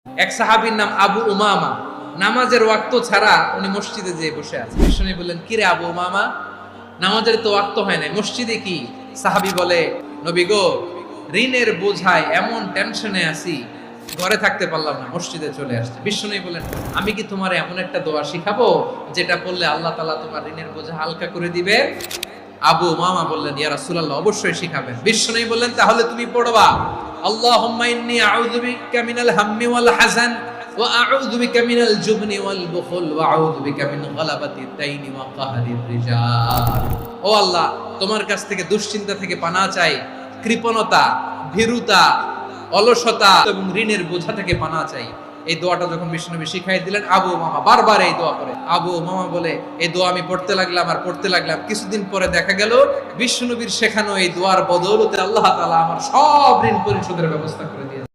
এক সাহাবীর নাম আবু উমামা, নামাজের ওয়াক্ত ছাড়া উনি মসজিদে যেয়ে বসে আছে। বিষ্ণু বললেন, কিরে আবু উমামা, নামাজের তো ওয়াক্ত হয় না, মসজিদে কি? সাহাবী বলে, নবী গো, ঋণের বোঝায় এমন টেনশনে আছি, ঘরে থাকতে পারলাম না, মসজিদে চলে আসছে। বিষ্ণু বললেন, আমি কি তোমার এমন একটা দোয়া শিখাবো যেটা পড়লে আল্লাহ তাআলা তোমার ঋণের বোঝা হালকা করে দিবে? আবু উমামা বললেন, ইয়া রাসূলুল্লাহ, অবশ্যই শিখাবেন। বিষ্ণু বললেন, তাহলে তুমি পড়বা, আল্লাহুম্মা ইন্নী আউযু বিকা মিনাল হাম্মি ওয়াল হাযান ওয়া আউযু বিকা মিনাল জুবনি ওয়াল বুখল ওয়া আউযু বিকা মিন গালাবাতিদ দাইনি ওয়া কাহরির রিজাল। ও আল্লাহ, তোমার কাছ থেকে দুশ্চিন্তা থেকে পানাহ চাই, কৃপণতা, ভীরুতা, অলসতা এবং ঋণের বোঝা থেকে পানাহ চাই। এই দোয়াটা যখন বিষ্ণুনবী শিখাই দিলেন, আবু উমামা বারবার এই দোয়া করে। আবু উমামা বলে, এই দোয়া আমি পড়তে লাগলাম। কিছুদিন পরে দেখা গেল বিষ্ণুনবীর শেখানো এই দোয়ার বদৌলতে আল্লাহ তাআলা আমার সব ঋণ পরিশোধের ব্যবস্থা করে দিয়েছেন।